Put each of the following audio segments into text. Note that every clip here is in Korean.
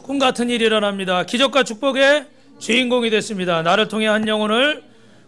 꿈 같은 일이 일어납니다. 기적과 축복의 주인공이 됐습니다. 나를 통해 한 영혼을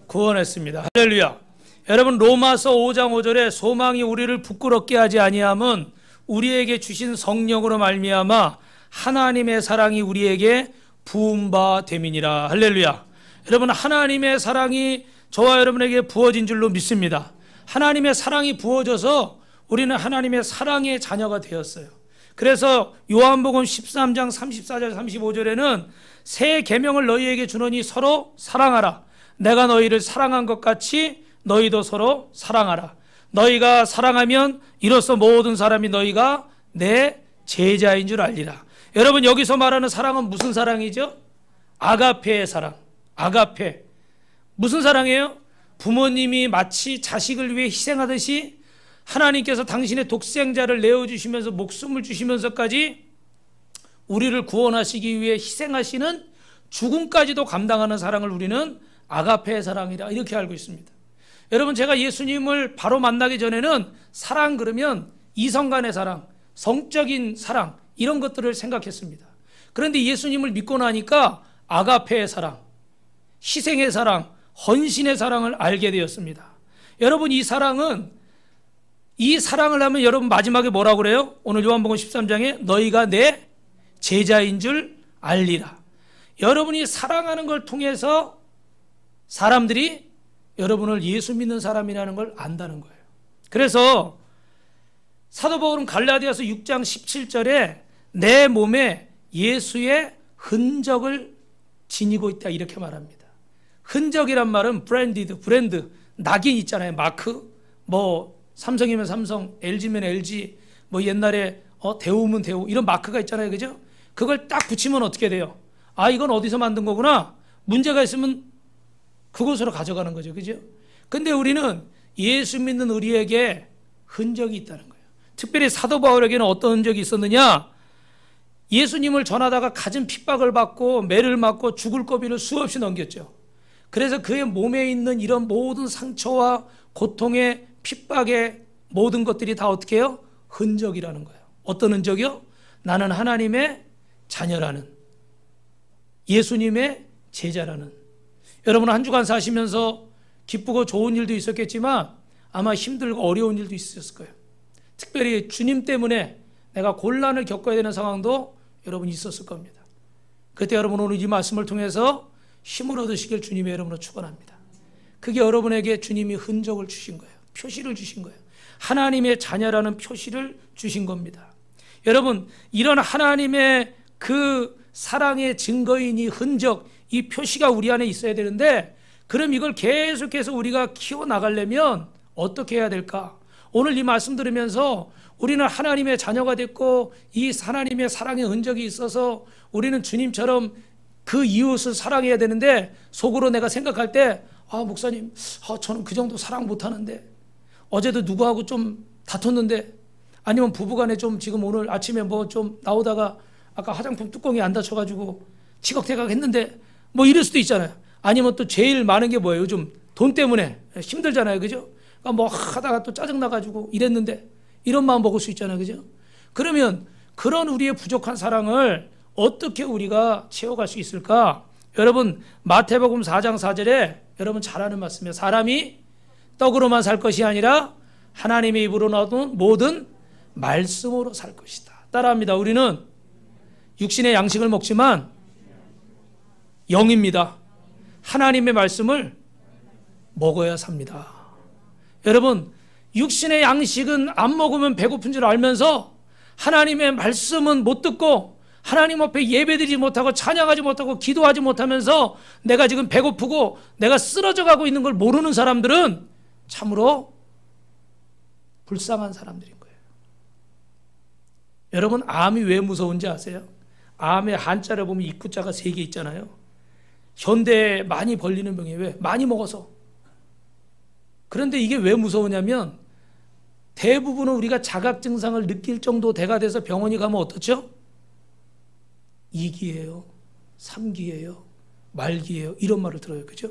구원했습니다. 할렐루야. 여러분, 로마서 5장 5절에 소망이 우리를 부끄럽게 하지 아니함은 우리에게 주신 성령으로 말미암아 하나님의 사랑이 우리에게 부은 바 됨이니라. 할렐루야. 여러분, 하나님의 사랑이 저와 여러분에게 부어진 줄로 믿습니다. 하나님의 사랑이 부어져서 우리는 하나님의 사랑의 자녀가 되었어요. 그래서 요한복음 13장 34절 35절에는 새 계명을 너희에게 주노니 서로 사랑하라. 내가 너희를 사랑한 것 같이 너희도 서로 사랑하라. 너희가 사랑하면 이로써 모든 사람이 너희가 내 제자인 줄 알리라. 여러분, 여기서 말하는 사랑은 무슨 사랑이죠? 아가페의 사랑. 아가페. 무슨 사랑이에요? 부모님이 마치 자식을 위해 희생하듯이 하나님께서 당신의 독생자를 내어주시면서 목숨을 주시면서까지 우리를 구원하시기 위해 희생하시는 죽음까지도 감당하는 사랑을 우리는 아가페의 사랑이라 이렇게 알고 있습니다. 여러분, 제가 예수님을 바로 만나기 전에는 사랑 그러면 이성 간의 사랑, 성적인 사랑 이런 것들을 생각했습니다. 그런데 예수님을 믿고 나니까 아가페의 사랑, 희생의 사랑, 헌신의 사랑을 알게 되었습니다. 여러분, 이 사랑을 하면 여러분 마지막에 뭐라고 그래요? 오늘 요한복음 13장에 너희가 내 제자인 줄 알리라. 여러분이 사랑하는 걸 통해서 사람들이 여러분을 예수 믿는 사람이라는 걸 안다는 거예요. 그래서 사도 바울은 갈라디아서 6장 17절에 내 몸에 예수의 흔적을 지니고 있다 이렇게 말합니다. 흔적이란 말은 브랜드, 낙인 있잖아요. 마크, 뭐 삼성이면 삼성, LG면 LG, 뭐 옛날에 대우면 대우 이런 마크가 있잖아요. 그죠? 그걸 딱 붙이면 어떻게 돼요? 아, 이건 어디서 만든 거구나. 문제가 있으면 그곳으로 가져가는 거죠. 그죠? 근데 우리는 예수 믿는 우리에게 흔적이 있다는 거예요. 특별히 사도 바울에게는 어떤 흔적이 있었느냐? 예수님을 전하다가 갖은 핍박을 받고 매를 맞고 죽을 고비를 수없이 넘겼죠. 그래서 그의 몸에 있는 이런 모든 상처와 고통의 핍박의 모든 것들이 다 어떻게 해요? 흔적이라는 거예요. 어떤 흔적이요? 나는 하나님의 자녀라는, 예수님의 제자라는. 여러분, 한 주간 사시면서 기쁘고 좋은 일도 있었겠지만 아마 힘들고 어려운 일도 있었을 거예요. 특별히 주님 때문에 내가 곤란을 겪어야 되는 상황도 여러분 있었을 겁니다. 그때 여러분, 오늘 이 말씀을 통해서 힘을 얻으시길 주님의 이름으로 축원합니다. 그게 여러분에게 주님이 흔적을 주신 거예요. 표시를 주신 거예요. 하나님의 자녀라는 표시를 주신 겁니다. 여러분, 이런 하나님의 그 사랑의 증거인 이 흔적, 이 표시가 우리 안에 있어야 되는데, 그럼 이걸 계속해서 우리가 키워나가려면 어떻게 해야 될까? 오늘 이 말씀 들으면서 우리는 하나님의 자녀가 됐고 이 하나님의 사랑의 흔적이 있어서 우리는 주님처럼 그 이웃을 사랑해야 되는데, 속으로 내가 생각할 때 목사님, 저는 그 정도 사랑 못하는데, 어제도 누구하고 좀 다퉜는데, 아니면 부부간에 좀 지금 오늘 아침에 뭐 좀 나오다가 아까 화장품 뚜껑이 안 닫혀가지고 치걱대각 했는데, 뭐 이럴 수도 있잖아요. 아니면 또 제일 많은 게 뭐예요? 요즘 돈 때문에 힘들잖아요. 그죠? 그러니까 뭐 하다가 또 짜증나가지고 이랬는데, 이런 마음 먹을 수 있잖아요. 그죠? 그러면 그런 우리의 부족한 사랑을 어떻게 우리가 채워갈 수 있을까? 여러분, 마태복음 4장 4절에 여러분 잘 아는 말씀이에요. 사람이 떡으로만 살 것이 아니라 하나님의 입으로 나오는 모든 말씀으로 살 것이다. 따라합니다. 우리는 육신의 양식을 먹지만 영입니다. 하나님의 말씀을 먹어야 삽니다. 여러분, 육신의 양식은 안 먹으면 배고픈 줄 알면서 하나님의 말씀은 못 듣고 하나님 앞에 예배드리지 못하고 찬양하지 못하고 기도하지 못하면서 내가 지금 배고프고 내가 쓰러져 가고 있는 걸 모르는 사람들은 참으로 불쌍한 사람들인 거예요. 여러분, 암이 왜 무서운지 아세요? 암의 한자를 보면 입구자가 3개 있잖아요. 현대에 많이 벌리는 병이에요. 왜? 많이 먹어서. 그런데 이게 왜 무서우냐면, 대부분은 우리가 자각 증상을 느낄 정도 대가 돼서 병원에 가면 어떻죠? 2기예요, 3기예요, 말기예요, 이런 말을 들어요. 그죠?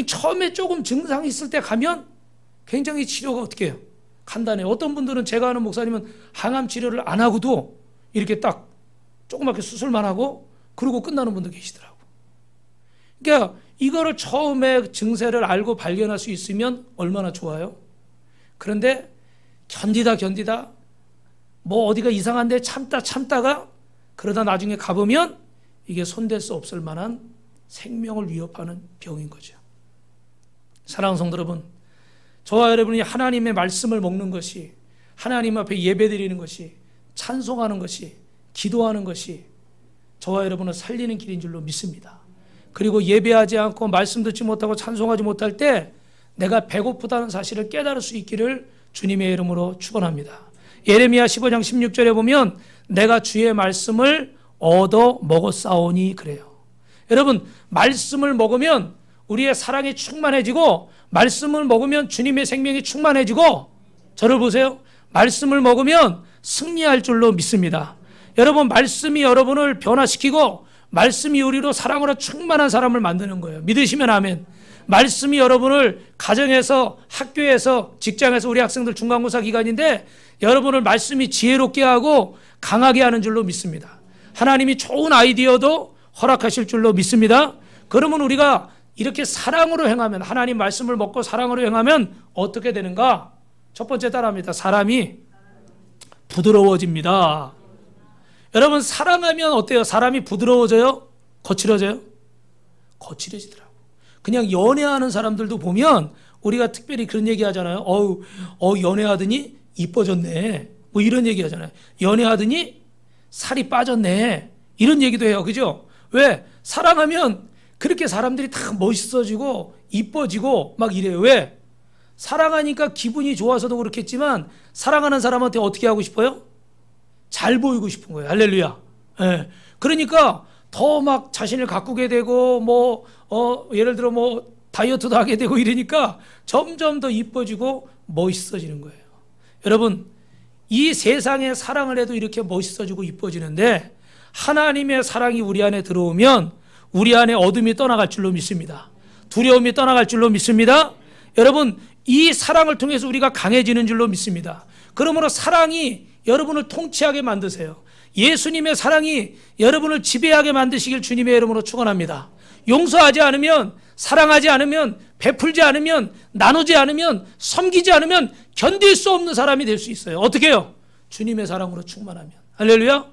처음에 조금 증상이 있을 때 가면 굉장히 치료가 어떻게 해요? 간단해요. 어떤 분들은, 제가 아는 목사님은 항암 치료를 안 하고도 이렇게 딱 조그맣게 수술만 하고 그러고 끝나는 분도 계시더라고. 그러니까 이거를 처음에 증세를 알고 발견할 수 있으면 얼마나 좋아요. 그런데 견디다 뭐 어디가 이상한데 참다가 그러다 나중에 가보면 이게 손댈 수 없을 만한 생명을 위협하는 병인 거죠. 사랑하는 성도 여러분, 저와 여러분이 하나님의 말씀을 먹는 것이, 하나님 앞에 예배드리는 것이, 찬송하는 것이, 기도하는 것이 저와 여러분을 살리는 길인 줄로 믿습니다. 그리고 예배하지 않고 말씀 듣지 못하고 찬송하지 못할 때 내가 배고프다는 사실을 깨달을 수 있기를 주님의 이름으로 축원합니다. 예레미야 15장 16절에 보면 내가 주의 말씀을 얻어 먹었사오니 그래요. 여러분, 말씀을 먹으면 우리의 사랑이 충만해지고, 말씀을 먹으면 주님의 생명이 충만해지고, 저를 보세요. 말씀을 먹으면 승리할 줄로 믿습니다. 여러분, 말씀이 여러분을 변화시키고 말씀이 우리로 사랑으로 충만한 사람을 만드는 거예요. 믿으시면 아멘. 말씀이 여러분을 가정에서, 학교에서, 직장에서, 우리 학생들 중간고사 기간인데 여러분을 말씀이 지혜롭게 하고 강하게 하는 줄로 믿습니다. 하나님이 좋은 아이디어도 허락하실 줄로 믿습니다. 그러면 우리가 이렇게 사랑으로 행하면, 하나님 말씀을 먹고 사랑으로 행하면 어떻게 되는가? 첫 번째 따라합니다. 사람이 부드러워집니다. 여러분, 사랑하면 어때요? 사람이 부드러워져요? 거칠어져요? 거칠어지더라고. 그냥 연애하는 사람들도 보면 우리가 특별히 그런 얘기 하잖아요. 연애하더니 이뻐졌네. 뭐 이런 얘기 하잖아요. 연애하더니 살이 빠졌네. 이런 얘기도 해요. 그죠? 왜? 사랑하면 그렇게 사람들이 다 멋있어지고 이뻐지고 막 이래요. 왜? 사랑하니까 기분이 좋아서도 그렇겠지만 사랑하는 사람한테 어떻게 하고 싶어요? 잘 보이고 싶은 거예요. 할렐루야. 예. 그러니까 더 막 자신을 가꾸게 되고 예를 들어 다이어트도 하게 되고 이러니까 점점 더 이뻐지고 멋있어지는 거예요. 여러분, 이 세상에 사랑을 해도 이렇게 멋있어지고 이뻐지는데 하나님의 사랑이 우리 안에 들어오면 우리 안에 어둠이 떠나갈 줄로 믿습니다. 두려움이 떠나갈 줄로 믿습니다. 여러분, 이 사랑을 통해서 우리가 강해지는 줄로 믿습니다. 그러므로 사랑이 여러분을 통치하게 만드세요. 예수님의 사랑이 여러분을 지배하게 만드시길 주님의 이름으로 축원합니다. 용서하지 않으면, 사랑하지 않으면, 베풀지 않으면, 나누지 않으면, 섬기지 않으면 견딜 수 없는 사람이 될 수 있어요. 어떻게 해요? 주님의 사랑으로 충만하면. 할렐루야.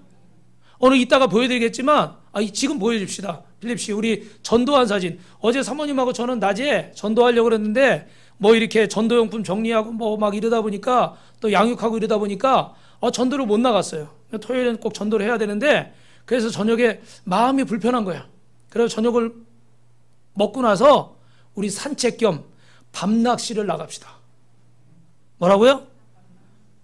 오늘 이따가 보여드리겠지만 지금 보여줍시다. 필립씨, 우리 전도한 사진. 어제 사모님하고 저는 낮에 전도하려고 그랬는데 이렇게 전도용품 정리하고 막 이러다 보니까 또 양육하고 이러다 보니까 전도를 못 나갔어요. 토요일에는 꼭 전도를 해야 되는데 그래서 저녁에 마음이 불편한 거야. 그래서 저녁을 먹고 나서 우리 산책 겸 밤낚시를 나갑시다. 뭐라고요?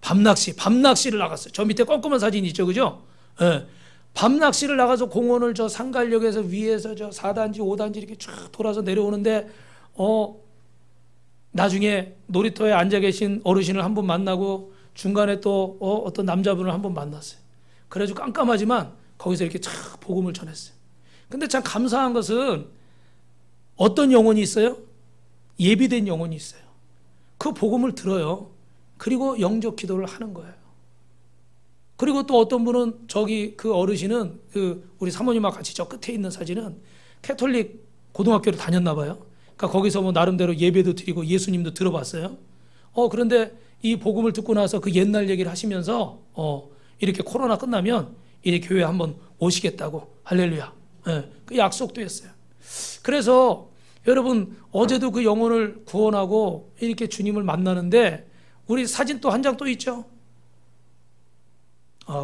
밤낚시를 나갔어요. 저 밑에 꼼꼼한 사진 있죠, 그죠? 네. 밤낚시를 나가서 공원을 저 상갈역에서 위에서 저 4단지, 5단지 이렇게 쫙 돌아서 내려오는데 나중에 놀이터에 앉아 계신 어르신을 한 분 만나고 중간에 또 어떤 남자분을 한 번 만났어요. 그래가지고 깜깜하지만 거기서 이렇게 쫙 복음을 전했어요. 근데 참 감사한 것은 어떤 영혼이 있어요? 예비된 영혼이 있어요. 그 복음을 들어요. 그리고 영접 기도를 하는 거예요. 그리고 또 어떤 분은 그 어르신은 우리 사모님하고 같이 저 끝에 있는 사진은 캐톨릭 고등학교를 다녔나 봐요. 그러니까 거기서 나름대로 예배도 드리고 예수님도 들어봤어요. 그런데 이 복음을 듣고 나서 그 옛날 얘기를 하시면서 이렇게 코로나 끝나면 이 교회 한번 오시겠다고. 할렐루야. 네, 그 약속도 했어요. 그래서 여러분, 어제도 그 영혼을 구원하고 이렇게 주님을 만나는데 우리 사진 또 한 장 또 있죠.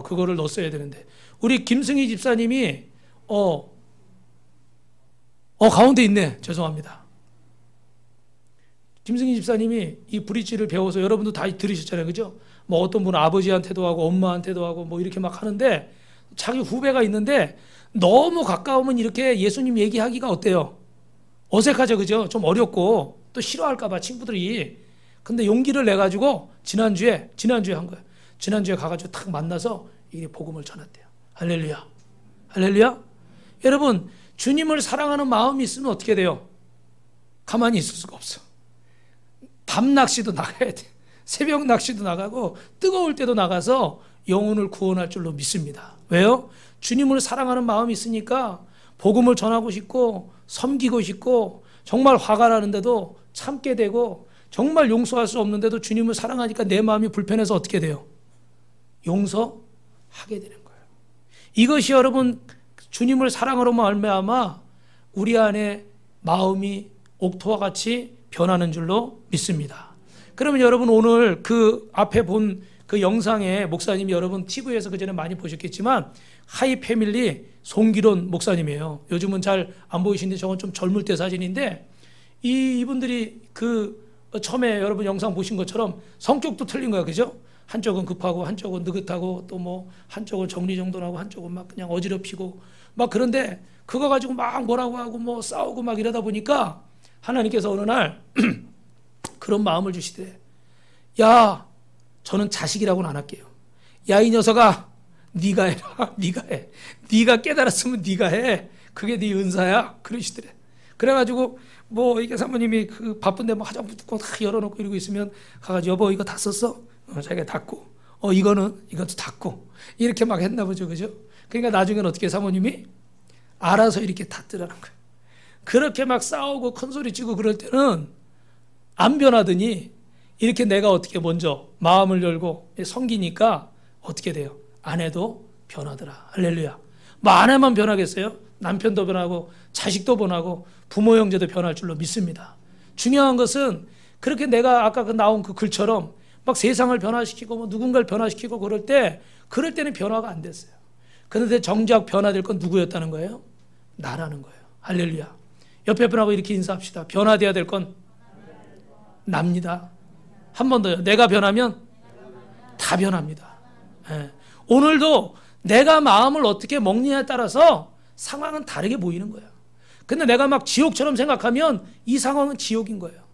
그거를 넣었어야 되는데 우리 김승희 집사님이 가운데 있네. 죄송합니다. 김승희 집사님이 이 브릿지를 배워서 여러분도 다 들으셨잖아요. 그죠? 어떤 분은 아버지한테도 하고 엄마한테도 하고 이렇게 막 하는데 자기 후배가 있는데 너무 가까우면 이렇게 예수님 얘기하기가 어때요? 어색하죠. 그죠? 좀 어렵고 또 싫어할까 봐 친구들이. 근데 용기를 내가지고 지난주에 한 거예요. 지난주에 가가지고 탁 만나서 이게 복음을 전했대요. 할렐루야. 할렐루야. 여러분, 주님을 사랑하는 마음이 있으면 어떻게 돼요? 가만히 있을 수가 없어. 밤 낚시도 나가야 돼. 새벽 낚시도 나가고 뜨거울 때도 나가서 영혼을 구원할 줄로 믿습니다. 왜요? 주님을 사랑하는 마음이 있으니까 복음을 전하고 싶고 섬기고 싶고 정말 화가 나는데도 참게 되고 정말 용서할 수 없는데도 주님을 사랑하니까 내 마음이 불편해서 어떻게 돼요? 용서하게 되는 거예요. 이것이 여러분 주님을 사랑으로 말미암아 우리 안에 마음이 옥토와 같이 변하는 줄로 믿습니다. 그러면 여러분 오늘 그 앞에 본 그 영상에 목사님이 여러분 TV에서 그전에 많이 보셨겠지만 하이 패밀리 송기론 목사님이에요. 요즘은 잘 안 보이시는데 저건 좀 젊을 때 사진인데 이분들이 그 처음에 여러분 영상 보신 것처럼 성격도 틀린 거야. 그죠? 한쪽은 급하고 한쪽은 느긋하고 또 뭐 한쪽은 정리정돈하고 한쪽은 막 그냥 어지럽히고 막 그런데 그거 가지고 막 뭐라고 하고 뭐 싸우고 막 이러다 보니까 하나님께서 어느 날 그런 마음을 주시대. 야, 저는 자식이라고는 안 할게요. 야, 이 녀석아, 네가 해라. 네가 해. 네가 깨달았으면 네가 해. 그게 네 은사야. 그러시더래. 그래가지고 뭐 이게 사모님이 그 바쁜데 뭐 화장품 뚜껑 다 열어놓고 이러고 있으면 가가지고 여보 이거 다 썼어? 자기가 닫고 이것도 닫고 이렇게 막 했나 보죠. 그죠? 그러니까 나중에는 어떻게 사모님이 알아서 이렇게 닫더라는 거예요. 그렇게 막 싸우고 큰소리 치고 그럴 때는 안 변하더니 이렇게 내가 어떻게 먼저 마음을 열고 섬기니까 어떻게 돼요? 아내도 변하더라. 할렐루야. 뭐 아내만 변하겠어요? 남편도 변하고 자식도 변하고 부모 형제도 변할 줄로 믿습니다. 중요한 것은 그렇게 내가 아까 나온 그 글처럼 막 세상을 변화시키고 뭐 누군가를 변화시키고 그럴 때는 변화가 안 됐어요. 그런데 정작 변화될 건 누구였다는 거예요? 나라는 거예요. 할렐루야. 옆에 분하고 이렇게 인사합시다. 변화돼야 될 건 납니다. 한 번 더요. 내가 변하면 다 변합니다. 예. 오늘도 내가 마음을 어떻게 먹느냐에 따라서 상황은 다르게 보이는 거예요. 근데 내가 막 지옥처럼 생각하면 이 상황은 지옥인 거예요.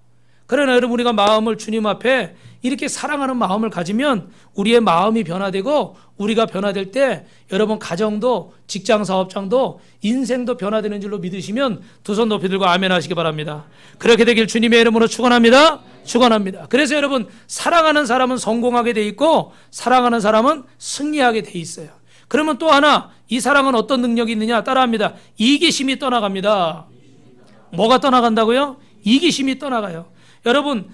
그러나 여러분 우리가 마음을 주님 앞에 이렇게 사랑하는 마음을 가지면 우리의 마음이 변화되고 우리가 변화될 때 여러분 가정도 직장 사업장도 인생도 변화되는 줄로 믿으시면 두 손 높이 들고 아멘 하시기 바랍니다. 그렇게 되길 주님의 이름으로 축원합니다. 축원합니다. 그래서 여러분 사랑하는 사람은 성공하게 돼 있고 사랑하는 사람은 승리하게 돼 있어요. 그러면 또 하나 이 사랑은 어떤 능력이 있느냐 따라합니다. 이기심이 떠나갑니다. 뭐가 떠나간다고요? 이기심이 떠나가요. 여러분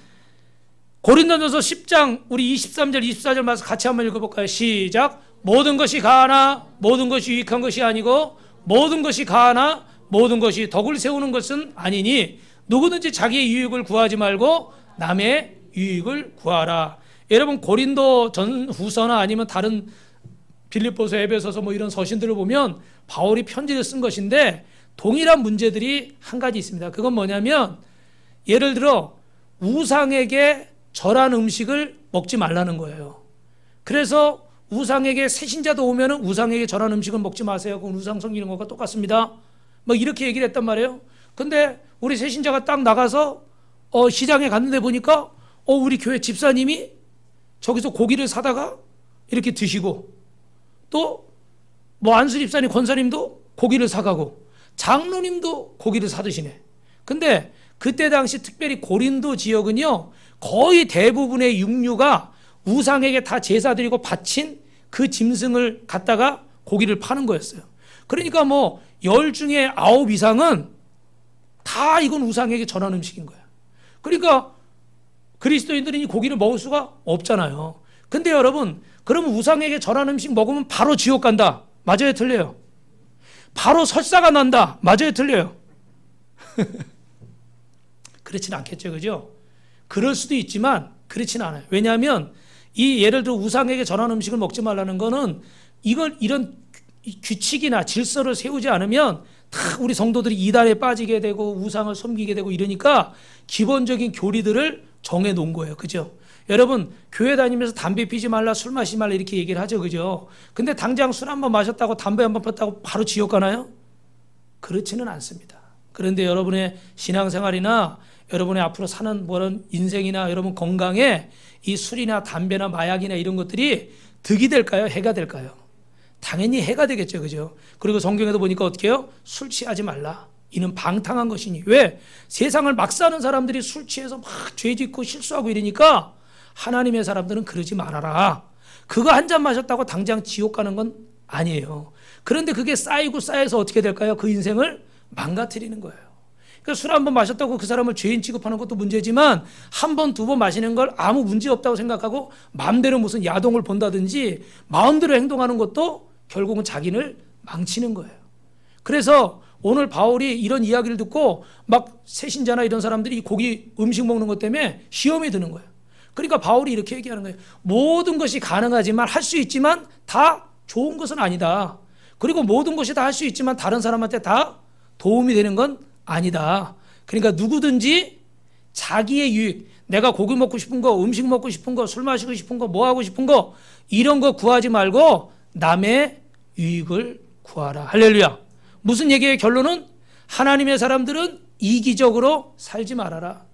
고린도전서 10장 우리 23절 24절 말씀 같이 한번 읽어볼까요? 시작. 모든 것이 가하나 모든 것이 유익한 것이 아니고 모든 것이 가하나 모든 것이 덕을 세우는 것은 아니니 누구든지 자기의 유익을 구하지 말고 남의 유익을 구하라. 여러분 고린도 전후서나 아니면 다른 빌립보서, 에베소서 뭐 이런 서신들을 보면 바울이 편지를 쓴 것인데 동일한 문제들이 한 가지 있습니다. 그건 뭐냐면 예를 들어 우상에게 절한 음식을 먹지 말라는 거예요. 그래서 우상에게 새신자도 오면은 우상에게 절한 음식을 먹지 마세요. 그건 우상 섬기는 것과 똑같습니다. 뭐 이렇게 얘기를 했단 말이에요. 근데 우리 새신자가 딱 나가서 시장에 갔는데 보니까 우리 교회 집사님이 저기서 고기를 사다가 이렇게 드시고 또 뭐 안수 집사님, 권사님도 고기를 사가고 장로님도 고기를 사드시네. 근데 그때 당시 특별히 고린도 지역은요 거의 대부분의 육류가 우상에게 다 제사드리고 바친 그 짐승을 갖다가 고기를 파는 거였어요. 그러니까 뭐 10 중에 9 이상은 다 이건 우상에게 전한 음식인 거야. 그러니까 그리스도인들은 이 고기를 먹을 수가 없잖아요. 근데 여러분 그러면 우상에게 전한 음식 먹으면 바로 지옥 간다. 맞아요, 틀려요? 바로 설사가 난다. 맞아요, 틀려요? 그렇지는 않겠죠, 그죠? 그럴 수도 있지만 그렇지는 않아요. 왜냐하면 이 예를 들어 우상에게 전한 음식을 먹지 말라는 거는 이런 규칙이나 질서를 세우지 않으면 다 우리 성도들이 이단에 빠지게 되고 우상을 섬기게 되고 이러니까 기본적인 교리들을 정해 놓은 거예요. 그죠? 여러분 교회 다니면서 담배 피지 말라 술 마시지 말라 이렇게 얘기를 하죠. 그죠? 근데 당장 술 한 번 마셨다고 담배 한 번 폈다고 바로 지옥 가나요? 그렇지는 않습니다. 그런데 여러분의 신앙생활이나 여러분의 앞으로 사는 그런 인생이나 여러분 건강에 이 술이나 담배나 마약이나 이런 것들이 득이 될까요? 해가 될까요? 당연히 해가 되겠죠. 그죠? 그리고 성경에도 보니까 어떻게 해요? 술 취하지 말라. 이는 방탕한 것이니. 왜? 세상을 막 사는 사람들이 술 취해서 막 죄 짓고 실수하고 이러니까 하나님의 사람들은 그러지 말아라. 그거 한 잔 마셨다고 당장 지옥 가는 건 아니에요. 그런데 그게 쌓이고 쌓여서 어떻게 될까요? 그 인생을 망가뜨리는 거예요. 그러니까 술 한 번 마셨다고 그 사람을 죄인 취급하는 것도 문제지만 한 번, 두 번 마시는 걸 아무 문제 없다고 생각하고 마음대로 무슨 야동을 본다든지 마음대로 행동하는 것도 결국은 자기를 망치는 거예요. 그래서 오늘 바울이 이런 이야기를 듣고 막 새신자나 이런 사람들이 고기 음식 먹는 것 때문에 시험이 드는 거예요. 그러니까 바울이 이렇게 얘기하는 거예요. 모든 것이 가능하지만 할 수 있지만 다 좋은 것은 아니다. 그리고 모든 것이 다 할 수 있지만 다른 사람한테 다 도움이 되는 건 아니다. 그러니까 누구든지 자기의 유익, 내가 고기 먹고 싶은 거, 음식 먹고 싶은 거, 술 마시고 싶은 거, 뭐 하고 싶은 거 이런 거 구하지 말고 남의 유익을 구하라. 할렐루야. 무슨 얘기의 결론은 하나님의 사람들은 이기적으로 살지 말아라.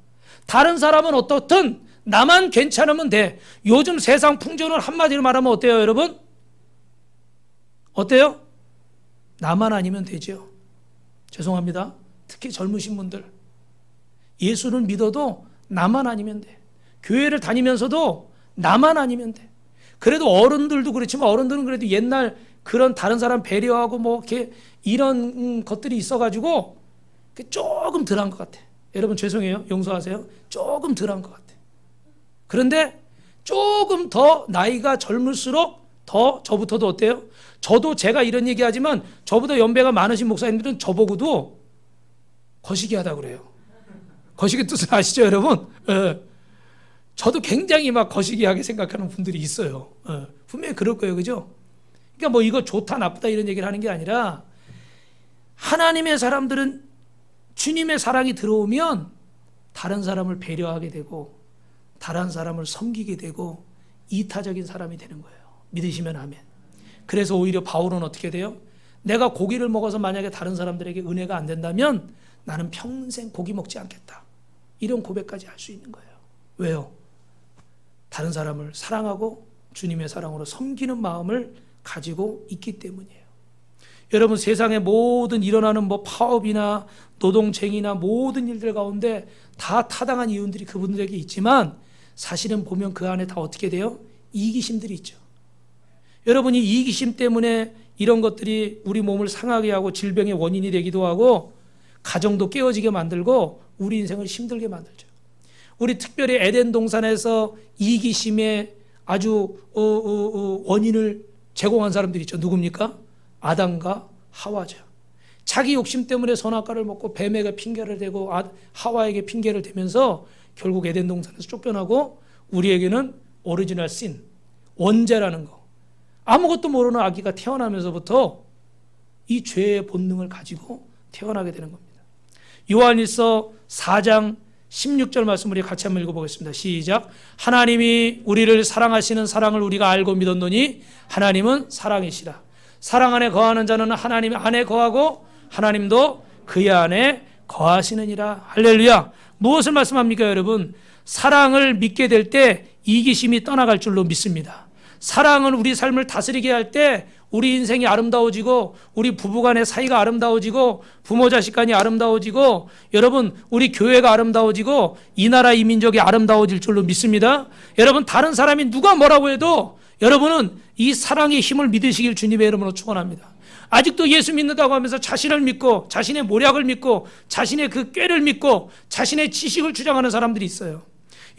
다른 사람은 어떻든 나만 괜찮으면 돼. 요즘 세상 풍조는 한마디로 말하면 어때요, 여러분? 어때요? 나만 아니면 되죠. 죄송합니다. 특히 젊으신 분들. 예수를 믿어도 나만 아니면 돼. 교회를 다니면서도 나만 아니면 돼. 그래도 어른들도 그렇지만 어른들은 그래도 옛날 그런 다른 사람 배려하고 뭐 이렇게 이런 것들이 있어가지고 조금 덜한 것 같아. 여러분 죄송해요. 용서하세요. 조금 덜한 것 같아. 그런데 조금 더 나이가 젊을수록 더 저부터도 어때요? 저도 제가 이런 얘기하지만 저보다 연배가 많으신 목사님들은 저보고도 거시기 하다고 그래요. 거시기 뜻을 아시죠 여러분? 저도 굉장히 막 거시기하게 생각하는 분들이 있어요. 분명히 그럴 거예요. 그죠? 그러니까 뭐 이거 좋다 나쁘다 이런 얘기를 하는 게 아니라 하나님의 사람들은 주님의 사랑이 들어오면 다른 사람을 배려하게 되고 다른 사람을 섬기게 되고 이타적인 사람이 되는 거예요. 믿으시면 아멘. 그래서 오히려 바울은 어떻게 돼요? 내가 고기를 먹어서 만약에 다른 사람들에게 은혜가 안 된다면 나는 평생 고기 먹지 않겠다. 이런 고백까지 할 수 있는 거예요. 왜요? 다른 사람을 사랑하고 주님의 사랑으로 섬기는 마음을 가지고 있기 때문이에요. 여러분 세상의 모든 일어나는 뭐 파업이나 노동쟁이나 모든 일들 가운데 다 타당한 이유들이 그분들에게 있지만 사실은 보면 그 안에 다 어떻게 돼요? 이기심들이 있죠. 여러분이 이기심 때문에 이런 것들이 우리 몸을 상하게 하고 질병의 원인이 되기도 하고 가정도 깨어지게 만들고 우리 인생을 힘들게 만들죠. 우리 특별히 에덴 동산에서 이기심의 아주 원인을 제공한 사람들이 있죠. 누굽니까? 아담과 하와죠. 자기 욕심 때문에 선악과를 먹고 뱀에게 핑계를 대고 하와에게 핑계를 대면서 결국 에덴 동산에서 쫓겨나고 우리에게는 오리지널 신, 원죄라는 거. 아무것도 모르는 아기가 태어나면서부터 이 죄의 본능을 가지고 태어나게 되는 겁니다. 요한일서 4장 16절 말씀 우리 같이 한번 읽어보겠습니다. 시작. 하나님이 우리를 사랑하시는 사랑을 우리가 알고 믿었노니 하나님은 사랑이시라. 사랑 안에 거하는 자는 하나님 안에 거하고 하나님도 그의 안에 거하시느니라. 할렐루야. 무엇을 말씀합니까 여러분? 사랑을 믿게 될 때 이기심이 떠나갈 줄로 믿습니다. 사랑은 우리 삶을 다스리게 할 때 우리 인생이 아름다워지고 우리 부부간의 사이가 아름다워지고 부모 자식 간이 아름다워지고 여러분 우리 교회가 아름다워지고 이 나라 이 민족이 아름다워질 줄로 믿습니다. 여러분 다른 사람이 누가 뭐라고 해도 여러분은 이 사랑의 힘을 믿으시길 주님의 이름으로 축원합니다. 아직도 예수 믿는다고 하면서 자신을 믿고 자신의 모략을 믿고 자신의 그 꾀를 믿고 자신의 지식을 주장하는 사람들이 있어요.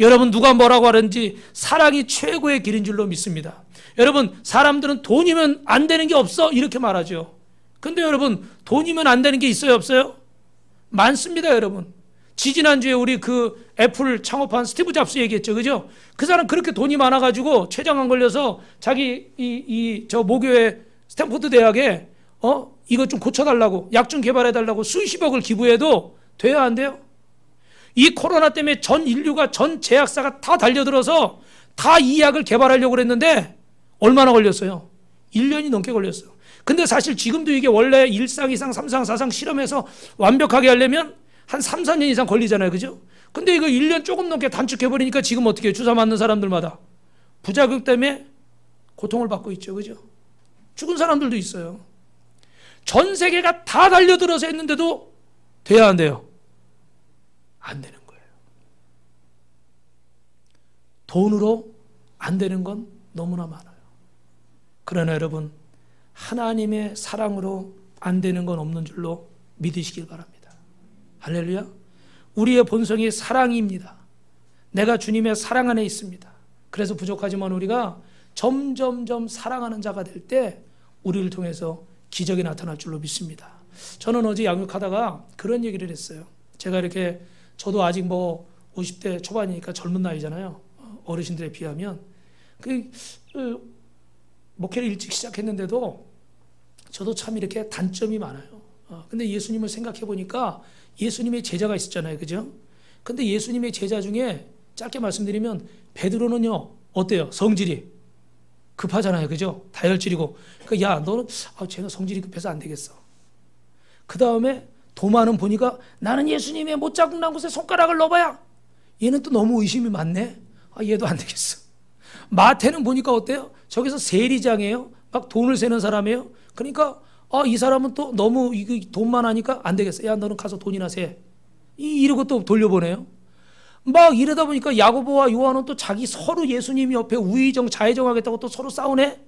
여러분 누가 뭐라고 하든지 사랑이 최고의 길인 줄로 믿습니다. 여러분 사람들은 돈이면 안 되는 게 없어 이렇게 말하죠. 근데 여러분 돈이면 안 되는 게 있어요 없어요? 많습니다 여러분. 지지난주에 우리 그 애플 창업한 스티브 잡스 얘기했죠. 그죠? 그 사람 그렇게 돈이 많아가지고 췌장암 걸려서 자기 저 모교의 스탠포드 대학에 이것 좀 고쳐달라고 약 좀 개발해달라고 수십억을 기부해도 돼야 안 돼요? 이 코로나 때문에 전 인류가 전 제약사가 다 달려들어서 다 이 약을 개발하려고 그랬는데 얼마나 걸렸어요? 1년이 넘게 걸렸어요. 근데 사실 지금도 이게 원래 1상, 2상, 3상, 4상 실험해서 완벽하게 하려면 한 3, 4년 이상 걸리잖아요. 그죠? 근데 이거 1년 조금 넘게 단축해버리니까 지금 어떻게 해요? 주사 맞는 사람들마다 부작용 때문에 고통을 받고 있죠. 그죠? 죽은 사람들도 있어요. 전 세계가 다 달려들어서 했는데도 돼야 안 돼요? 안 되는 거예요. 돈으로 안 되는 건 너무나 많아요. 그러나 여러분 하나님의 사랑으로 안 되는 건 없는 줄로 믿으시길 바랍니다. 할렐루야. 우리의 본성이 사랑입니다. 내가 주님의 사랑 안에 있습니다. 그래서 부족하지만 우리가 점점점 사랑하는 자가 될 때 우리를 통해서 기적이 나타날 줄로 믿습니다. 저는 어제 양육하다가 그런 얘기를 했어요. 제가 이렇게 저도 아직 뭐 50대 초반이니까 젊은 나이잖아요. 어르신들에 비하면 목회를 일찍 시작했는데도 저도 참 이렇게 단점이 많아요. 근데 예수님을 생각해 보니까 예수님의 제자가 있었잖아요. 그죠? 근데 예수님의 제자 중에 짧게 말씀드리면 베드로는요, 어때요? 성질이 급하잖아요. 그죠? 다혈질이고. 그러니까 야, 너는 쟤는 성질이 급해서 안 되겠어. 그 다음에 도마는 보니까 나는 예수님의 못 잡는 곳에 손가락을 넣어봐야 얘는 또 너무 의심이 많네. 얘도 안 되겠어. 마태는 보니까 어때요? 저기서 세리장이에요. 막 돈을 세는 사람이에요. 그러니까 이 사람은 또 너무 돈만 하니까 안 되겠어. 야, 너는 가서 돈이나 세. 이러고 또 돌려보내요. 막 이러다 보니까 야고보와 요한은 또 자기 서로 예수님 옆에 우의정 좌의정하겠다고 또 서로 싸우네.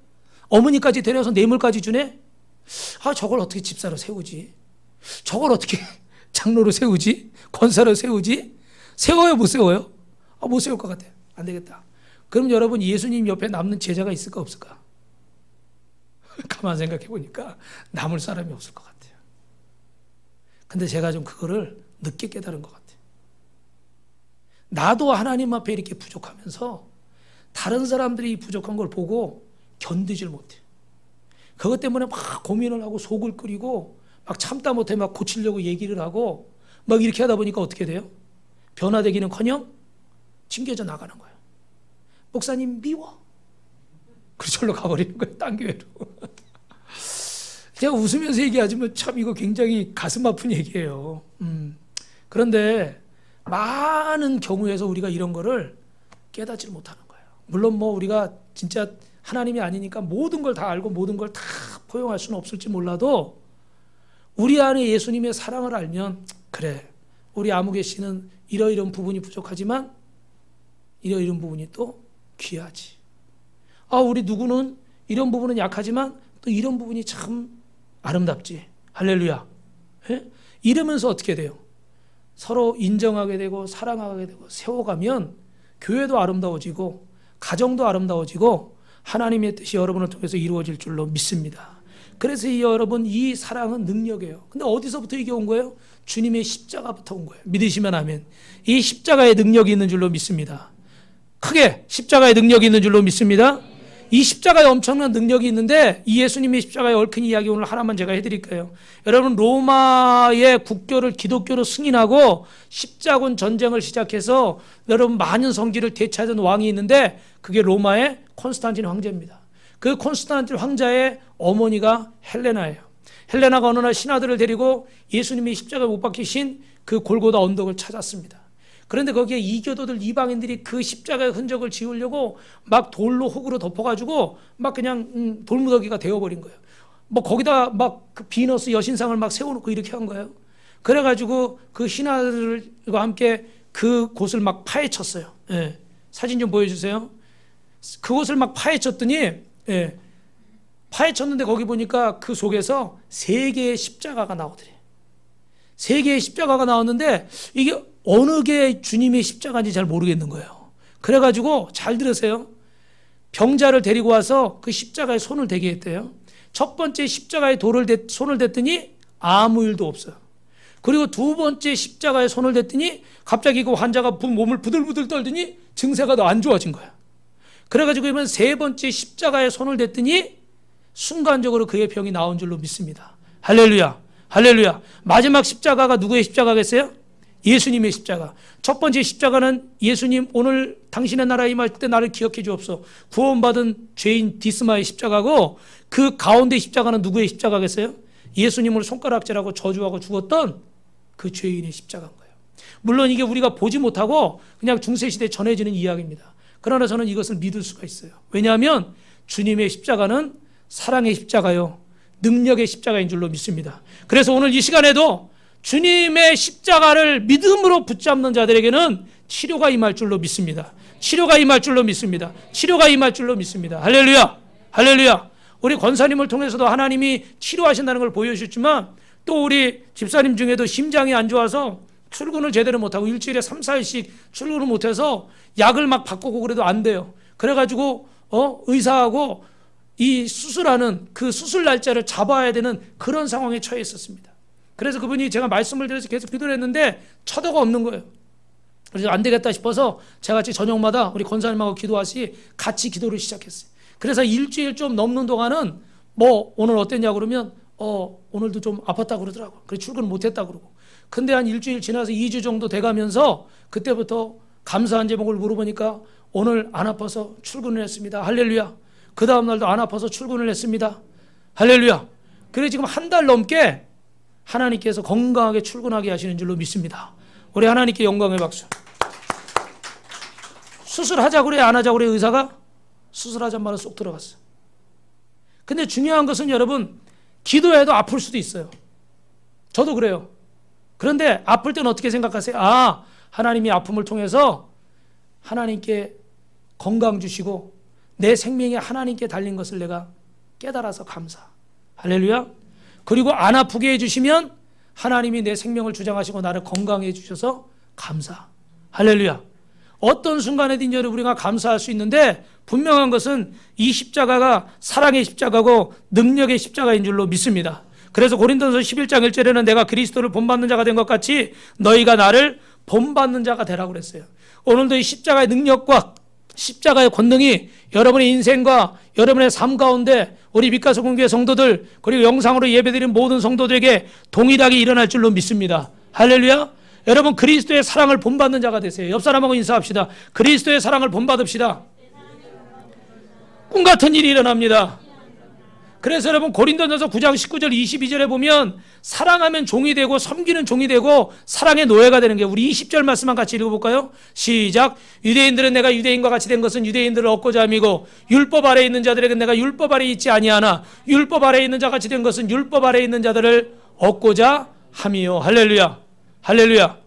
어머니까지 데려와서 뇌물까지 주네. 저걸 어떻게 집사로 세우지? 저걸 어떻게 장로로 세우지? 권사로 세우지? 세워요, 못 세워요? 못 세울 것 같아. 안 되겠다. 그럼 여러분, 예수님 옆에 남는 제자가 있을까 없을까? 가만 생각해 보니까 남을 사람이 없을 것 같아요. 근데 제가 좀 그거를 늦게 깨달은 것 같아요. 나도 하나님 앞에 이렇게 부족하면서 다른 사람들이 부족한 걸 보고 견디질 못해요. 그것 때문에 막 고민을 하고 속을 끓이고 막 참다 못해 막 고치려고 얘기를 하고 막 이렇게 하다 보니까 어떻게 돼요? 변화되기는커녕 튕겨져 나가는 거예요. 목사님 미워. 그래서 절로 가버리는 거예요. 딴 교회로. 제가 웃으면서 얘기하지만 참 이거 굉장히 가슴 아픈 얘기예요. 그런데 많은 경우에서 우리가 이런 거를 깨닫지 못하는 거예요. 물론 뭐 우리가 진짜 하나님이 아니니까 모든 걸 다 알고 모든 걸 다 포용할 수는 없을지 몰라도 우리 안에 예수님의 사랑을 알면 그래, 우리 아무개 씨는 이러이러한 부분이 부족하지만 이러이러한 부분이 또 귀하지. 우리 누구는 이런 부분은 약하지만 또 이런 부분이 참 아름답지. 할렐루야. 예? 이러면서 어떻게 돼요? 서로 인정하게 되고 사랑하게 되고 세워가면 교회도 아름다워지고 가정도 아름다워지고 하나님의 뜻이 여러분을 통해서 이루어질 줄로 믿습니다. 그래서 여러분, 이 사랑은 능력이에요. 근데 어디서부터 이게 온 거예요? 주님의 십자가부터 온 거예요. 믿으시면 아멘. 이 십자가의 능력이 있는 줄로 믿습니다. 크게 십자가의 능력이 있는 줄로 믿습니다. 이 십자가에 엄청난 능력이 있는데 이 예수님의 십자가의 얽힌 이야기 오늘 하나만 제가 해드릴게요. 여러분, 로마의 국교를 기독교로 승인하고 십자군 전쟁을 시작해서 여러분 많은 성지를 되찾은 왕이 있는데 그게 로마의 콘스탄틴 황제입니다. 그 콘스탄틴 황자의 어머니가 헬레나예요. 헬레나가 어느 날 신하들을 데리고 예수님이 십자가에 못 박히신 그 골고다 언덕을 찾았습니다. 그런데 거기에 이교도들 이방인들이 그 십자가의 흔적을 지우려고 막 돌로 흙으로 덮어가지고 막 그냥 돌무더기가 되어버린 거예요. 뭐 거기다 막 그 비너스 여신상을 막 세워놓고 이렇게 한 거예요. 그래가지고 그 신하들과 함께 그 곳을 막 파헤쳤어요. 예. 사진 좀 보여주세요. 그곳을 막 파헤쳤더니 파헤쳤는데 거기 보니까 그 속에서 3개의 십자가가 나오더래요. 3개의 십자가가 나왔는데 이게 어느 게 주님의 십자가인지 잘 모르겠는 거예요. 그래가지고 잘 들으세요. 병자를 데리고 와서 그 십자가에 손을 대게 했대요. 첫 번째 십자가에 손을 댔더니 아무 일도 없어요. 그리고 두 번째 십자가에 손을 댔더니 갑자기 그 환자가 몸을 부들부들 떨더니 증세가 더 안 좋아진 거야. 그래가지고 이번 세 번째 십자가에 손을 댔더니 순간적으로 그의 병이 나온 줄로 믿습니다. 할렐루야, 할렐루야. 마지막 십자가가 누구의 십자가겠어요? 예수님의 십자가. 첫 번째 십자가는 예수님, 오늘 당신의 나라에 임할 때 나를 기억해 주옵소. 구원받은 죄인 디스마의 십자가고, 그 가운데 십자가는 누구의 십자가겠어요? 예수님을 손가락질하고 저주하고 죽었던 그 죄인의 십자가인 거예요. 물론 이게 우리가 보지 못하고 그냥 중세시대에 전해지는 이야기입니다. 그러나 저는 이것을 믿을 수가 있어요. 왜냐하면 주님의 십자가는 사랑의 십자가요, 능력의 십자가인 줄로 믿습니다. 그래서 오늘 이 시간에도 주님의 십자가를 믿음으로 붙잡는 자들에게는 치료가 임할 줄로 믿습니다. 치료가 임할 줄로 믿습니다. 치료가 임할 줄로 믿습니다. 할렐루야, 할렐루야. 우리 권사님을 통해서도 하나님이 치료하신다는 걸 보여주셨지만 또 우리 집사님 중에도 심장이 안 좋아서 출근을 제대로 못하고 일주일에 3, 4일씩 출근을 못해서 약을 막 바꾸고 그래도 안 돼요. 그래가지고 의사하고 이 수술하는 그 수술 날짜를 잡아야 되는 그런 상황에 처해 있었습니다. 그래서 그분이 제가 말씀을 드려서 계속 기도를 했는데 처도가 없는 거예요. 그래서 안 되겠다 싶어서 제가 같이 저녁마다 우리 권사님하고 기도하시 같이 기도를 시작했어요. 그래서 일주일 좀 넘는 동안은 뭐 오늘 어땠냐 그러면 오늘도 좀 아팠다 그러더라고. 그래서 출근 못했다 그러고. 근데 한 일주일 지나서 2주 정도 돼가면서 그때부터 감사한 제목을 물어보니까 오늘 안 아파서 출근을 했습니다. 할렐루야. 그 다음 날도 안 아파서 출근을 했습니다. 할렐루야. 그래 지금 한 달 넘게 하나님께서 건강하게 출근하게 하시는 줄로 믿습니다. 우리 하나님께 영광의 박수. 수술하자고 그래 안 하자고 그래 의사가? 수술하자는 말은 쏙 들어갔어. 근데 중요한 것은 여러분 기도해도 아플 수도 있어요. 저도 그래요. 그런데 아플 때는 어떻게 생각하세요? 하나님이 아픔을 통해서 하나님께 건강 주시고 내 생명이 하나님께 달린 것을 내가 깨달아서 감사. 할렐루야. 그리고 안 아프게 해주시면 하나님이 내 생명을 주장하시고 나를 건강해 주셔서 감사. 할렐루야. 어떤 순간에든 여러분 우리가 감사할 수 있는데 분명한 것은 이 십자가가 사랑의 십자가고 능력의 십자가인 줄로 믿습니다. 그래서 고린도전서 11장 1절에는 내가 그리스도를 본받는 자가 된 것 같이 너희가 나를 본받는 자가 되라고 그랬어요. 오늘도 이 십자가의 능력과 십자가의 권능이 여러분의 인생과 여러분의 삶 가운데 우리 밑가서 공교회 성도들 그리고 영상으로 예배드리는 모든 성도들에게 동일하게 일어날 줄로 믿습니다. 할렐루야. 여러분 그리스도의 사랑을 본받는 자가 되세요. 옆 사람하고 인사합시다. 그리스도의 사랑을 본받읍시다. 꿈같은 일이 일어납니다. 그래서 여러분 고린도전서 9장 19절 22절에 보면 사랑하면 종이 되고 섬기는 종이 되고 사랑의 노예가 되는 게 우리 20절 말씀만 같이 읽어볼까요? 시작. 유대인들은 내가 유대인과 같이 된 것은 유대인들을 얻고자 함이고 율법 아래에 있는 자들에게 내가 율법 아래에 있지 아니하나 율법 아래에 있는 자 같이 된 것은 율법 아래에 있는 자들을 얻고자 함이요. 할렐루야. 할렐루야.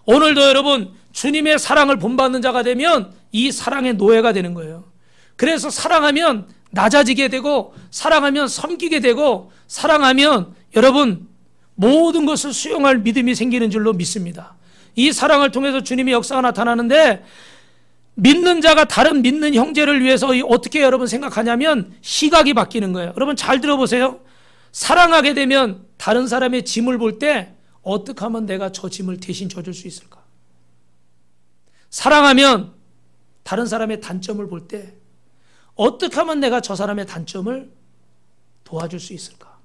오늘도 여러분 주님의 사랑을 본받는 자가 되면 이 사랑의 노예가 되는 거예요. 그래서 사랑하면 낮아지게 되고 사랑하면 섬기게 되고 사랑하면 여러분 모든 것을 수용할 믿음이 생기는 줄로 믿습니다. 이 사랑을 통해서 주님의 역사가 나타나는데 믿는 자가 다른 믿는 형제를 위해서 어떻게 여러분 생각하냐면 시각이 바뀌는 거예요. 여러분 잘 들어보세요. 사랑하게 되면 다른 사람의 짐을 볼 때 어떻게 하면 내가 저 짐을 대신 져줄 수 있을까? 사랑하면 다른 사람의 단점을 볼 때 어떻게 하면 내가 저 사람의 단점을 도와줄 수 있을까?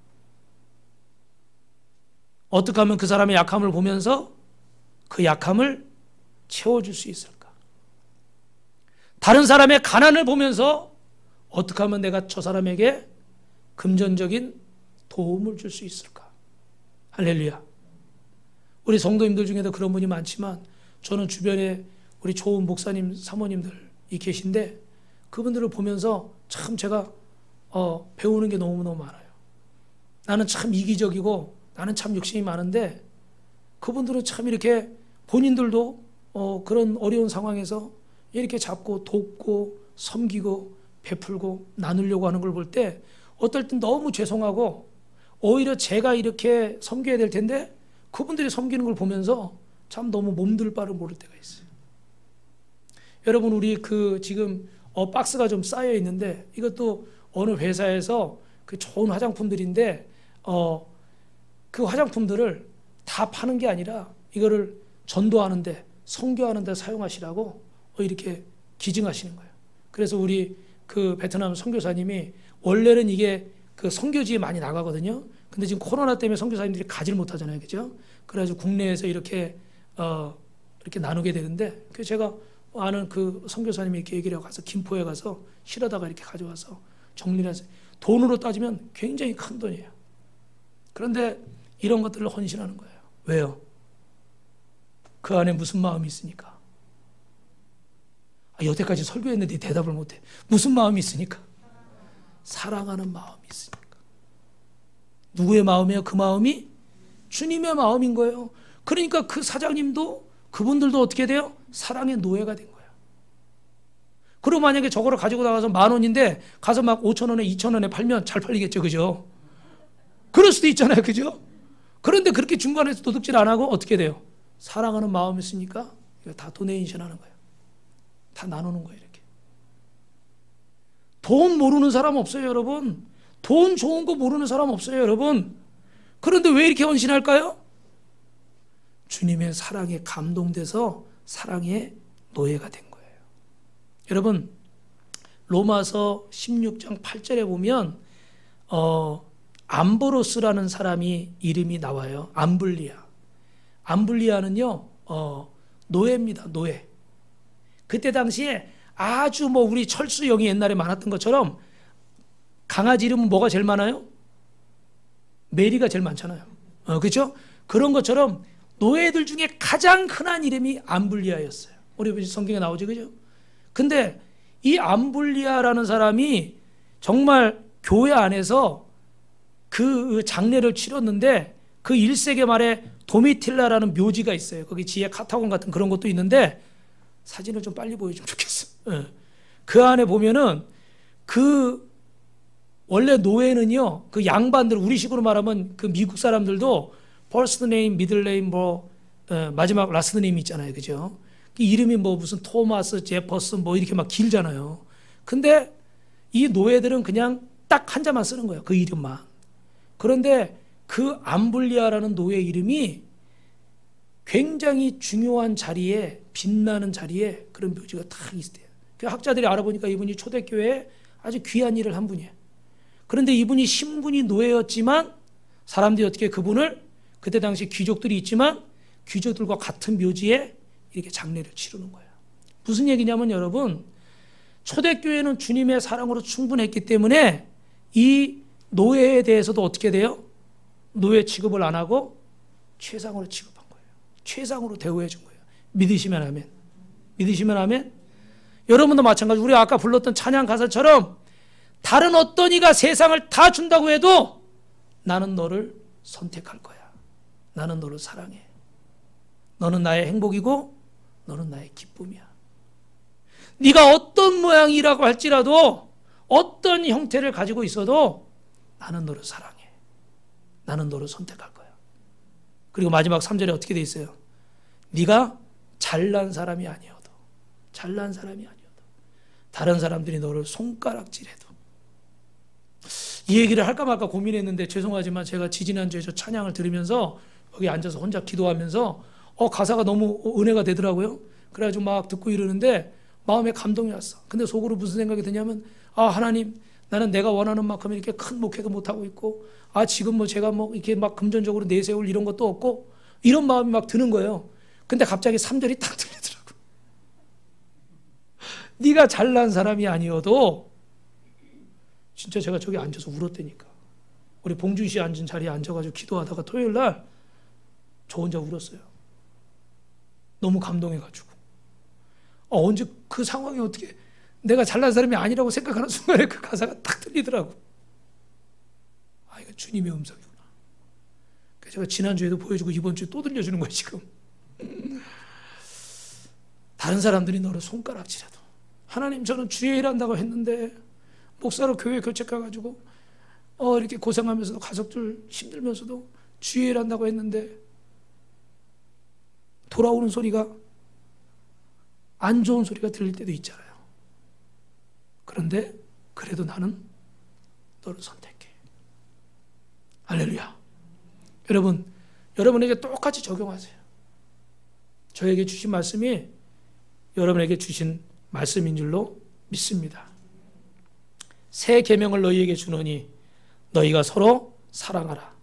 어떻게 하면 그 사람의 약함을 보면서 그 약함을 채워줄 수 있을까? 다른 사람의 가난을 보면서 어떻게 하면 내가 저 사람에게 금전적인 도움을 줄 수 있을까? 할렐루야. 우리 성도님들 중에도 그런 분이 많지만 저는 주변에 우리 좋은 목사님, 사모님들이 계신데 그분들을 보면서 참 제가 배우는 게 너무너무 많아요. 나는 참 이기적이고 나는 참 욕심이 많은데 그분들은 참 이렇게 본인들도 그런 어려운 상황에서 이렇게 잡고 돕고 섬기고 베풀고 나누려고 하는 걸 볼 때 어떨 땐 너무 죄송하고 오히려 제가 이렇게 섬겨야 될 텐데 그분들이 섬기는 걸 보면서 참 너무 몸둘 바를 모를 때가 있어요. 여러분 우리 지금 박스가 좀 쌓여 있는데 이것도 어느 회사에서 그 좋은 화장품들인데 그 화장품들을 다 파는 게 아니라 이거를 전도하는데 선교하는데 사용하시라고 이렇게 기증하시는 거예요. 그래서 우리 그 베트남 선교사님이 원래는 이게 그 선교지에 많이 나가거든요. 근데 지금 코로나 때문에 선교사님들이 가지를 못하잖아요, 그죠? 그래가지고 국내에서 이렇게 나누게 되는데 그래서 제가 아는 그 선교사님이 이렇게 얘기를 하고 가서 김포에 가서 실어다가 이렇게 가져와서 정리를 해서 돈으로 따지면 굉장히 큰 돈이에요. 그런데 이런 것들을 헌신하는 거예요. 왜요? 그 안에 무슨 마음이 있으니까. 여태까지 설교했는데 대답을 못해. 무슨 마음이 있으니까? 사랑하는 마음이 있으니까. 누구의 마음이에요? 그 마음이 주님의 마음인 거예요. 그러니까 그 사장님도 그분들도 어떻게 돼요? 사랑의 노예가 된 거예요. 그리고 만약에 저거를 가지고 나가서 10,000원인데 가서 막 5,000원에 2,000원에 팔면 잘 팔리겠죠. 그죠? 그럴 수도 있잖아요. 그죠? 그런데 그렇게 중간에서 도둑질 안 하고 어떻게 돼요? 사랑하는 마음이 있으니까 이거 다 도네이션 하는 거예요. 다 나누는 거예요. 이렇게. 돈 모르는 사람 없어요, 여러분. 돈 좋은 거 모르는 사람 없어요, 여러분. 그런데 왜 이렇게 헌신할까요? 주님의 사랑에 감동돼서 사랑의 노예가 된 거예요. 여러분, 로마서 16장 8절에 보면 암브로스라는 사람이 이름이 나와요. 암블리아. 암블리아는요, 노예입니다. 노예. 그때 당시에 아주 뭐 우리 철수영이 옛날에 많았던 것처럼 강아지 이름은 뭐가 제일 많아요? 메리가 제일 많잖아요. 그렇죠? 그런 것처럼 노예들 중에 가장 흔한 이름이 암블리아였어요. 우리 성경에 나오죠, 그죠? 근데 이 암블리아라는 사람이 정말 교회 안에서 그 장례를 치렀는데 그 1세기 말에 도미틸라라는 묘지가 있어요. 거기 지혜 카타곤 같은 그런 것도 있는데 사진을 좀 빨리 보여주면 좋겠어. 그 안에 보면은 그 원래 노예는요, 그 양반들, 우리식으로 말하면 그 미국 사람들도 퍼스트 네임, 미들 네임, 마지막 라스트 네임 있잖아요. 그죠? 그 이름이 뭐 무슨 토마스, 제퍼슨 뭐 이렇게 막 길잖아요. 근데 이 노예들은 그냥 딱 한자만 쓰는 거예요. 그 이름만. 그런데 그 암블리아라는 노예 이름이 굉장히 중요한 자리에, 빛나는 자리에 그런 묘지가 딱 있어요. 그 학자들이 알아보니까 이분이 초대교회에 아주 귀한 일을 한 분이에요. 그런데 이분이 신분이 노예였지만 사람들이 어떻게 그분을, 그때 당시 귀족들이 있지만 귀족들과 같은 묘지에 이렇게 장례를 치르는 거예요. 무슨 얘기냐면 여러분, 초대교회는 주님의 사랑으로 충분했기 때문에 이 노예에 대해서도 어떻게 돼요? 노예 취급을 안 하고 최상으로 취급한 거예요. 최상으로 대우해 준 거예요. 믿으시면 아멘. 믿으시면 아멘. 여러분도 마찬가지. 우리 아까 불렀던 찬양 가사처럼 다른 어떤 이가 세상을 다 준다고 해도 나는 너를 선택할 거야. 나는 너를 사랑해. 너는 나의 행복이고 너는 나의 기쁨이야. 네가 어떤 모양이라고 할지라도 어떤 형태를 가지고 있어도 나는 너를 사랑해. 나는 너를 선택할 거야. 그리고 마지막 3절에 어떻게 돼 있어요? 네가 잘난 사람이 아니어도, 잘난 사람이 아니어도, 다른 사람들이 너를 손가락질해도. 이 얘기를 할까 말까 고민했는데 죄송하지만 제가 지지난주에 저 찬양을 들으면서 여기 앉아서 혼자 기도하면서 가사가 너무 은혜가 되더라고요. 그래가지고 막 듣고 이러는데 마음에 감동이 왔어. 근데 속으로 무슨 생각이 드냐면, 하나님, 나는 내가 원하는 만큼 이렇게 큰 목회도 못하고 있고, 지금 뭐 제가 뭐 이렇게 막 금전적으로 내세울 이런 것도 없고, 이런 마음이 막 드는 거예요. 근데 갑자기 3절이 딱 들리더라고. 네가 잘난 사람이 아니어도, 진짜 제가 저기 앉아서 울었다니까. 우리 봉준 씨 앉은 자리에 앉아가지고 기도하다가 토요일 날 저 혼자 울었어요. 너무 감동해가지고. 언제 그 상황이 어떻게 내가 잘난 사람이 아니라고 생각하는 순간에 그 가사가 딱 들리더라고. 이거 주님의 음성이구나. 그래서 제가 지난주에도 보여주고 이번 주에 또 들려주는 거예요, 지금. 다른 사람들이 너를 손가락질해도, 하나님, 저는 주의 일한다고 했는데 목사로 교회 교체가가지고 이렇게 고생하면서도 가족들 힘들면서도 주의 일한다고 했는데 돌아오는 소리가 안 좋은 소리가 들릴 때도 있잖아요. 그런데 그래도 나는 너를 선택해. 할렐루야. 여러분, 여러분에게 똑같이 적용하세요. 저에게 주신 말씀이 여러분에게 주신 말씀인 줄로 믿습니다. 새 계명을 너희에게 주노니 너희가 서로 사랑하라.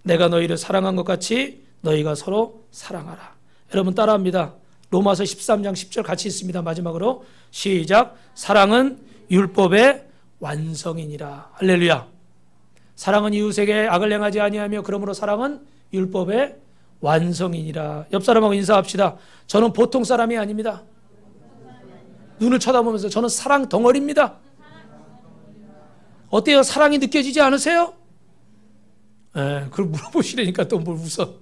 내가 너희를 사랑한 것 같이 너희가 서로 사랑하라. 여러분 따라합니다. 로마서 13장 10절 같이 있습니다. 마지막으로 시작. 사랑은 율법의 완성이니라. 할렐루야. 사랑은 이웃에게 악을 행하지 아니하며 그러므로 사랑은 율법의 완성이니라. 옆 사람하고 인사합시다. 저는 보통 사람이 아닙니다. 눈을 쳐다보면서 저는 사랑 덩어리입니다. 어때요? 사랑이 느껴지지 않으세요? 그걸 물어보시려니까 또 뭘 웃어.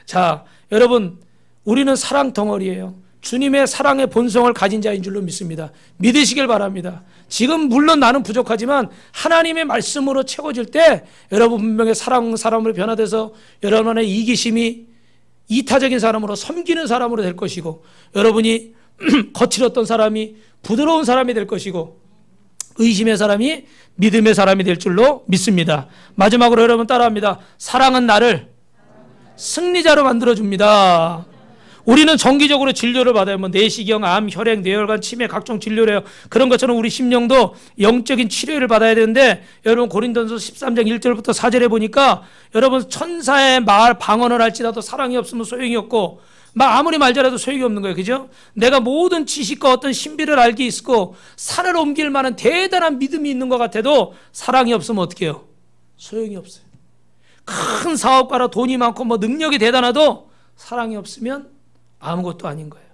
자, 여러분, 우리는 사랑 덩어리예요. 주님의 사랑의 본성을 가진 자인 줄로 믿습니다. 믿으시길 바랍니다. 지금 물론 나는 부족하지만 하나님의 말씀으로 채워질 때 여러분 분명히 사람으로 변화돼서 여러분의 이기심이 이타적인 사람으로 섬기는 사람으로 될 것이고, 여러분이 거칠었던 사람이 부드러운 사람이 될 것이고, 의심의 사람이 믿음의 사람이 될 줄로 믿습니다. 마지막으로 여러분 따라합니다. 사랑은 나를 승리자로 만들어줍니다. 우리는 정기적으로 진료를 받아요. 뭐 내시경, 암, 혈액, 뇌혈관, 치매, 각종 진료를 해요. 그런 것처럼 우리 심령도 영적인 치료를 받아야 되는데, 여러분 고린도전서 13장 1절부터 4절에 보니까 여러분 천사의 말 방언을 할지라도 사랑이 없으면 소용이 없고, 아무리 말 잘해도 소용이 없는 거예요. 그죠? 내가 모든 지식과 어떤 신비를 알기 있고 산을 옮길 만한 대단한 믿음이 있는 것 같아도 사랑이 없으면 어떻게 해요? 소용이 없어요. 큰 사업가라 돈이 많고 뭐 능력이 대단하도 사랑이 없으면 아무것도 아닌 거예요.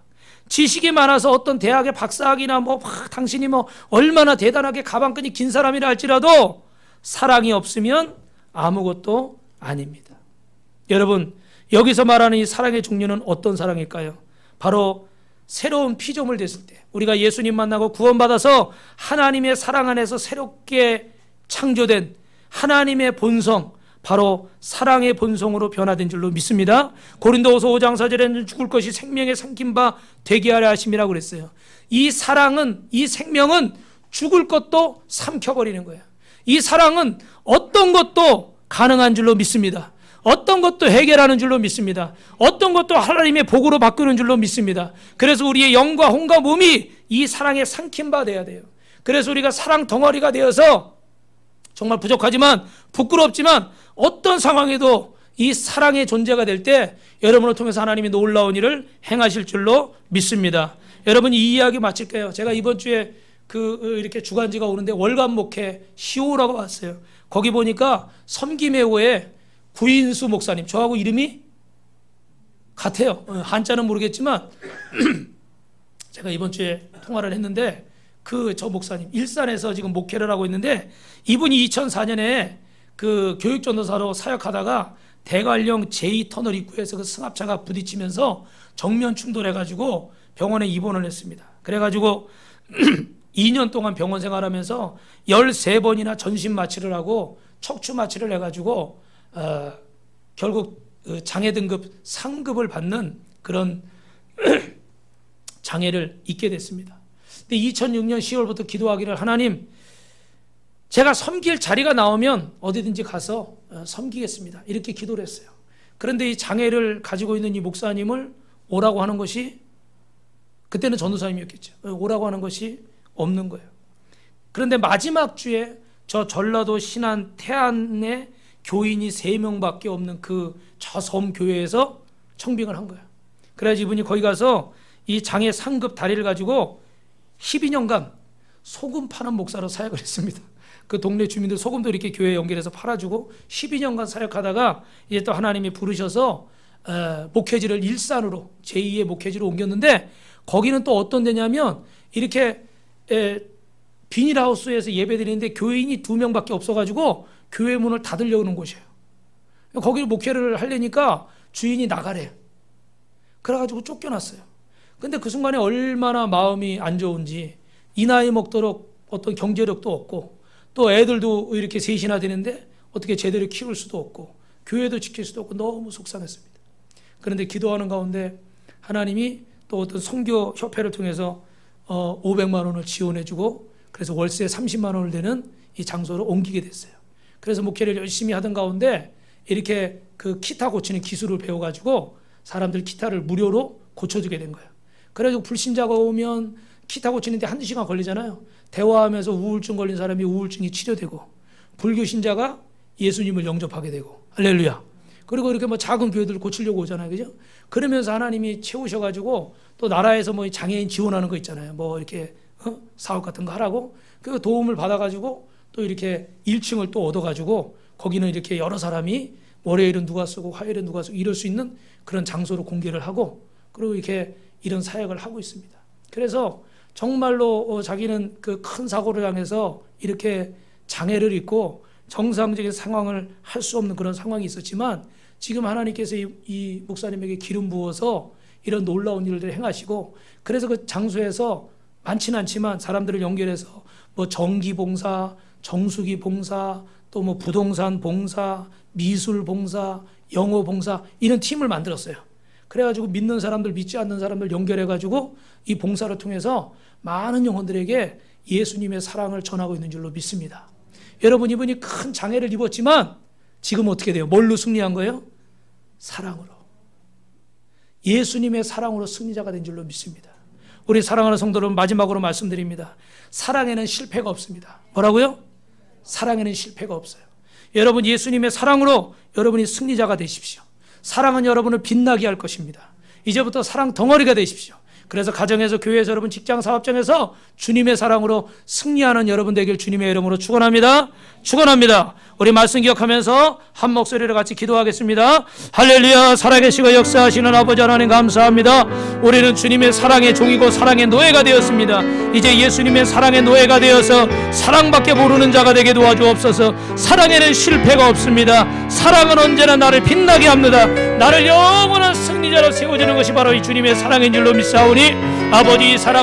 지식이 많아서 어떤 대학의 박사학위나 뭐 당신이 뭐 얼마나 대단하게 가방끈이 긴 사람이라 할지라도 사랑이 없으면 아무것도 아닙니다. 여러분, 여기서 말하는 이 사랑의 종류는 어떤 사랑일까요? 바로 새로운 피조물 됐을 때, 우리가 예수님 만나고 구원받아서 하나님의 사랑 안에서 새롭게 창조된 하나님의 본성, 바로 사랑의 본성으로 변화된 줄로 믿습니다. 고린도후서 5장 4절에는 죽을 것이 생명에 삼킨 바 되게 하려 하심이라고 그랬어요. 이 사랑은, 이 생명은 죽을 것도 삼켜버리는 거예요. 이 사랑은 어떤 것도 가능한 줄로 믿습니다. 어떤 것도 해결하는 줄로 믿습니다. 어떤 것도 하나님의 복으로 바꾸는 줄로 믿습니다. 그래서 우리의 영과 혼과 몸이 이 사랑에 삼킨 바 돼야 돼요. 그래서 우리가 사랑 덩어리가 되어서 정말 부족하지만 부끄럽지만 어떤 상황에도 이 사랑의 존재가 될 때 여러분을 통해서 하나님이 놀라운 일을 행하실 줄로 믿습니다. 여러분, 이 이야기 마칠게요. 제가 이번 주에 이렇게 주간지가 오는데 월간 목회 시오라고 왔어요. 거기 보니까 섬김회호에 구인수 목사님, 저하고 이름이 같아요. 한자는 모르겠지만 제가 이번 주에 통화를 했는데 저 목사님 일산에서 지금 목회를 하고 있는데, 이분이 2004년에 교육전도사로 사역하다가 대관령 제2터널 입구에서 승합차가 부딪히면서 정면 충돌해가지고 병원에 입원을 했습니다. 그래가지고 2년 동안 병원 생활하면서 13번이나 전신 마취를 하고 척추 마취를 해가지고 결국 장애 등급 상급을 받는 그런 장애를 입게 됐습니다. 근데 2006년 10월부터 기도하기를, 하나님, 제가 섬길 자리가 나오면 어디든지 가서 섬기겠습니다, 이렇게 기도를 했어요. 그런데 이 장애를 가지고 있는 이 목사님을 오라고 하는 것이, 그때는 전도사님이었겠죠, 오라고 하는 것이 없는 거예요. 그런데 마지막 주에 저 전라도 신안 태안에 교인이 3명밖에 없는 저 섬 교회에서 청빙을 한 거예요. 그래서 이분이 거기 가서 이 장애 상급 다리를 가지고 12년간 소금 파는 목사로 사역을 했습니다. 그 동네 주민들 소금도 이렇게 교회에 연결해서 팔아주고 12년간 사역하다가 이제 또 하나님이 부르셔서 목회지를 일산으로, 제2의 목회지로 옮겼는데, 거기는 또 어떤 데냐면 이렇게 비닐하우스에서 예배드리는데 교인이 2명밖에 없어가지고 교회 문을 닫으려고 하는 곳이에요. 거기를 목회를 하려니까 주인이 나가래요. 그래가지고 쫓겨났어요. 근데 그 순간에 얼마나 마음이 안 좋은지, 이 나이 먹도록 어떤 경제력도 없고 또 애들도 이렇게 셋이나 되는데 어떻게 제대로 키울 수도 없고 교회도 지킬 수도 없고 너무 속상했습니다. 그런데 기도하는 가운데 하나님이 또 어떤 선교 협회를 통해서 500만 원을 지원해주고, 그래서 월세 30만 원을 되는 이 장소로 옮기게 됐어요. 그래서 목회를 열심히 하던 가운데 이렇게 기타 고치는 기술을 배워가지고 사람들 기타를 무료로 고쳐주게 된 거예요. 그래서 불신자가 오면 기타 고치는데 1-2시간 걸리잖아요. 대화하면서 우울증 걸린 사람이 우울증이 치료되고, 불교 신자가 예수님을 영접하게 되고, 할렐루야. 그리고 이렇게 뭐 작은 교회들 고치려고 오잖아요, 그죠? 그러면서 하나님이 채우셔가지고 또 나라에서 뭐 장애인 지원하는 거 있잖아요. 뭐 이렇게 사업 같은 거 하라고, 그 도움을 받아가지고 또 이렇게 1층을 또 얻어가지고 거기는 이렇게 여러 사람이 월요일은 누가 쓰고 화요일은 누가 쓰고 이럴 수 있는 그런 장소로 공개를 하고, 그리고 이렇게 이런 사역을 하고 있습니다. 그래서 정말로 자기는 그 큰 사고를 당해서 이렇게 장애를 입고 정상적인 상황을 할 수 없는 그런 상황이 있었지만, 지금 하나님께서 이 목사님에게 기름 부어서 이런 놀라운 일들을 행하시고, 그래서 그 장소에서 많지는 않지만 사람들을 연결해서 뭐 전기봉사, 정수기봉사, 또 뭐 부동산 봉사, 미술 봉사, 영어 봉사, 이런 팀을 만들었어요. 그래가지고 믿는 사람들, 믿지 않는 사람들 연결해가지고 이 봉사를 통해서 많은 영혼들에게 예수님의 사랑을 전하고 있는 줄로 믿습니다. 여러분, 이분이 큰 장애를 입었지만 지금 어떻게 돼요? 뭘로 승리한 거예요? 사랑으로. 예수님의 사랑으로 승리자가 된 줄로 믿습니다. 우리 사랑하는 성도 여러분, 마지막으로 말씀드립니다. 사랑에는 실패가 없습니다. 뭐라고요? 사랑에는 실패가 없어요. 여러분, 예수님의 사랑으로 여러분이 승리자가 되십시오. 사랑은 여러분을 빛나게 할 것입니다. 이제부터 사랑 덩어리가 되십시오. 그래서 가정에서, 교회에서, 여러분 직장 사업장에서 주님의 사랑으로 승리하는 여러분 되길 주님의 이름으로 축원합니다. 축원합니다. 우리 말씀 기억하면서 한 목소리로 같이 기도하겠습니다. 할렐루야. 살아계시고 역사하시는 아버지 하나님 감사합니다. 우리는 주님의 사랑의 종이고 사랑의 노예가 되었습니다. 이제 예수님의 사랑의 노예가 되어서 사랑밖에 모르는 자가 되게 도와주옵소서. 사랑에는 실패가 없습니다. 사랑은 언제나 나를 빛나게 합니다. 나를 영원한 승리자로 세워주는 것이 바로 이 주님의 사랑인 줄로 믿사오니 아버지 사랑